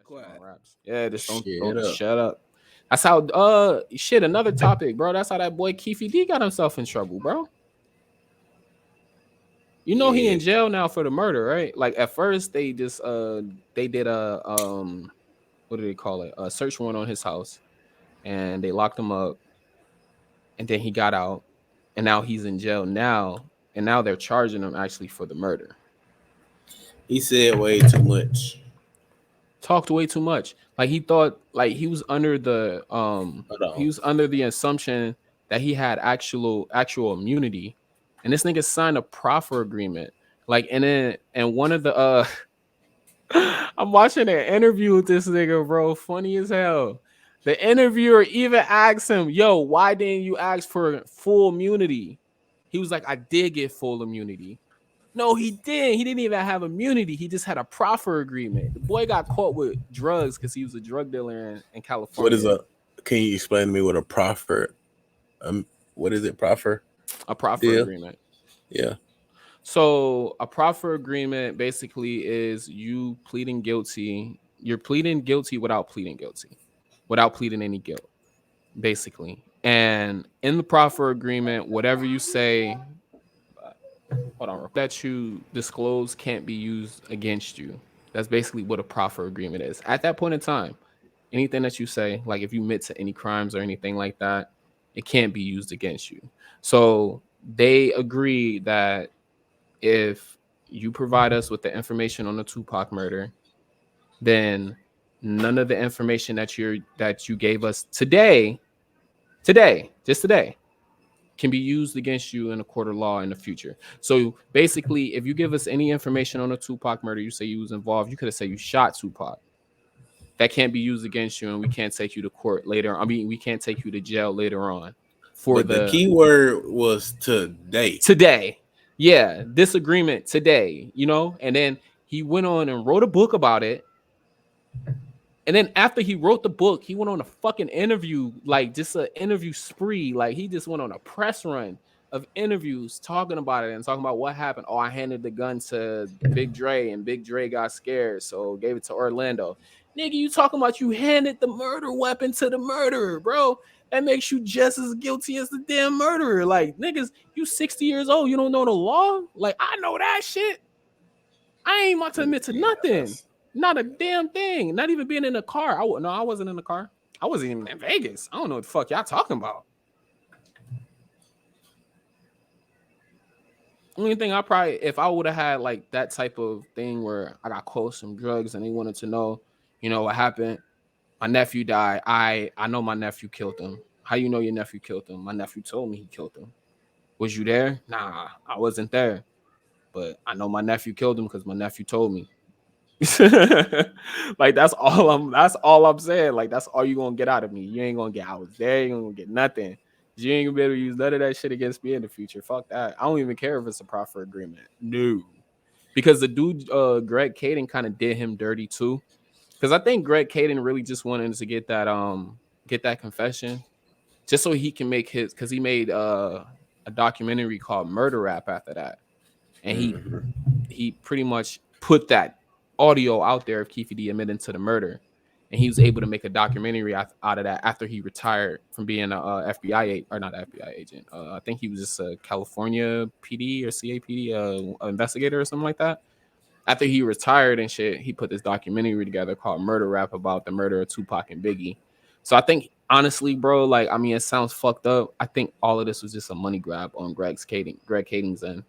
Go On ahead. raps. Yeah, just Shit don't up. shut up. That's how shit, another topic, bro. That's how that boy Keefe D got himself in trouble, bro. You know he Yeah. in jail now for the murder, right? Like at first they just they did a what do they call it? A search warrant on his house and they locked him up and then he got out and now he's in jail now and now they're charging him actually for the murder. He said way too much. Talked way too much. Like he thought like Hold he on. was under the assumption that he had actual immunity. And this nigga signed a proffer agreement. Like and one of the I'm watching an interview with this nigga, bro. Funny as hell. The interviewer even asked him, yo, why didn't you ask for full immunity? He was like, I did get full immunity. No, he didn't. He didn't even have immunity. He just had a proffer agreement. The boy got caught with drugs because he was a drug dealer in What is California. a? Can you explain to me what a proffer? What is it? Proffer A proffer deal? agreement. Yeah. So a proffer agreement basically is you pleading guilty. You're pleading guilty without pleading guilty, without pleading any guilt, basically. And in the proffer agreement, whatever you say, hold on, that you disclose can't be used against you. That's basically what a proffer agreement is. At that point in time, anything that you say, like if you admit to any crimes or anything like that, it can't be used against you. So they agree that if you provide us with the information on the Tupac murder, then none of the information that you gave us just today, can be used against you in a court of law in the future. So basically, if you give us any information on the Tupac murder, you say you was involved, you could have said you shot Tupac. That can't be used against you, and we can't take you to court later. I mean, we can't take you to jail later on for But the the key word was today. today. Yeah, disagreement today, and then he went on and wrote a book about it. And then after he wrote the book, he went on a fucking interview, like just an interview spree. Like he just went on a press run of interviews talking about it and talking about what happened. Oh, I handed the gun to Big Dre and Big Dre got scared, so gave it to Orlando. Nigga, you talking about you handed the murder weapon to the murderer, bro. That makes you just as guilty as the damn murderer. Like, niggas, you 60 years old, you don't know the law? Like, I know that shit. I ain't about to admit to Yeah, nothing. Not a damn thing. Not even being in the car. I wasn't in the car. I wasn't even in Vegas. I don't know what the fuck y'all talking about. Only thing I probably, if I would have had like that type of thing where I got close some drugs and they wanted to know, what happened. My nephew died. I know my nephew killed him. How you know your nephew killed him? My nephew told me he killed him. Was you there? Nah, I wasn't there. But I know my nephew killed him because my nephew told me. Like that's all I'm saying. Like that's all you gonna get out of me. You ain't gonna get I was there, you ain't gonna get nothing. You ain't gonna be able to use none of that shit against me in the future. Fuck that. I don't even care if it's a proffer agreement. No. Because the dude Greg Kaiding kind of did him dirty too. Because I think Greg Kaiding really just wanted to get that confession just so he can make his, because he made a documentary called Murder Rap after that. And Mhm. he pretty much put that audio out there of Keefe D admitting to the murder, and he was able to make a documentary out of that after he retired from being a FBI or not FBI agent. I think he was just a California PD or CAPD investigator or something like that. After he retired and shit, he put this documentary together called Murder Rap about the murder of Tupac and Biggie. So I think honestly, bro, like I mean, it sounds fucked up. I think all of this was just a money grab on Greg Kading's end.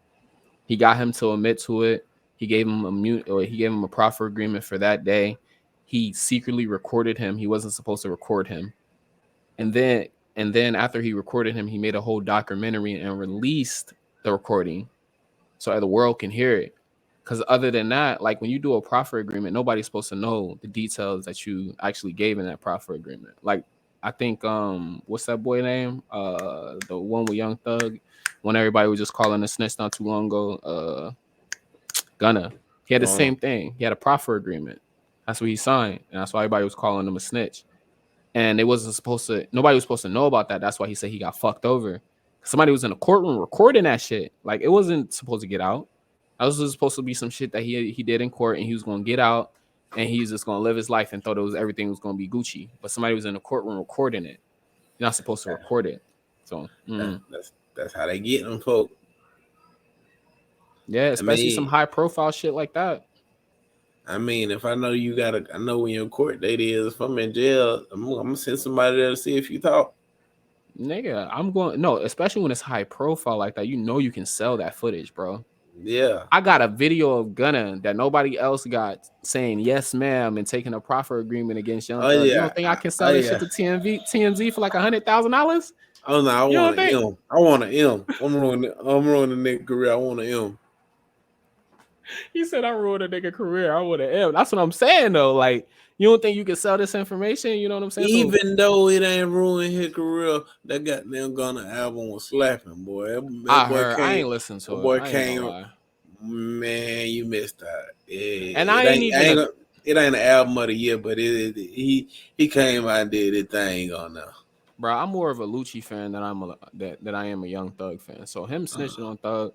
He got him to admit to it. He gave him he gave him a proffer agreement for that day. He secretly recorded him. He wasn't supposed to record him. And then after he recorded him, he made a whole documentary and released the recording so the world can hear it. Because other than that, like when you do a proffer agreement, nobody's supposed to know the details that you actually gave in that proffer agreement. Like I think what's that boy name? The one with Young Thug, when everybody was just calling a snitch not too long ago. Gunna. He had the same thing. He had a proffer agreement. That's what he signed. And that's why everybody was calling him a snitch. And nobody was supposed to know about that. That's why he said he got fucked over. Somebody was in a courtroom recording that shit. Like it wasn't supposed to get out. That was supposed to be some shit that he did in court and he was gonna get out and he's just gonna live his life and thought everything was gonna be Gucci. But somebody was in the courtroom recording it. You're not supposed to record it. So That's how they get them folk. yeah, I especially some mean, high profile shit like that. if I know I know when your court date is. If I'm in jail, I'm gonna send somebody there to see if you talk. Nigga, I'm going no, especially when it's high profile like that. You know you can sell that footage, bro. Yeah. I got a video of Gunna that nobody else got saying yes, ma'am, and taking a proffer agreement against Young Oh Thug. You yeah. don't think I can Oh sell this shit yeah. to TMZ for like $100,000? Oh no, I You want don't an think? M. I want an M. I'm ruining the nigga career. I want an M. He said I ruined a nigga career. I would have M. That's what I'm saying though. Like, you don't think you can sell this information? You know what I'm saying? So Even though it ain't ruined his career, that goddamn Gunna album was slapping, boy. That I boy heard I came. ain't listened That to it. boy I ain't gonna came. lie. Man, you missed out. And I ain't even a It ain't an album of the year, but he came out and did his thing on there. bro. I'm more of a Lucci fan than I am a Young Thug fan. So him Uh, snitching on Thug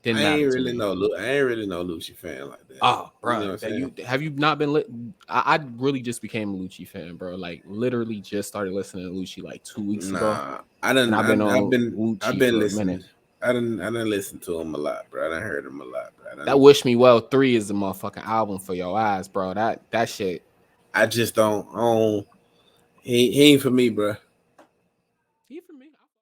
didn't matter to me. I ain't really no Lucci fan like that. Oh, You know bro, what I'm that saying? you have you not been lit? I really just became a Lucci fan, bro. Like literally just started listening to Lucci like 2 weeks ago, Nah, and I've been I've on I've Lucci been for a listening. minute. I didn't listen to him a lot, bro. I done heard him a lot, bro. That Wish Me Well 3 is the motherfucking album for your eyes, bro. That shit. I just don't. He ain't for me, bro.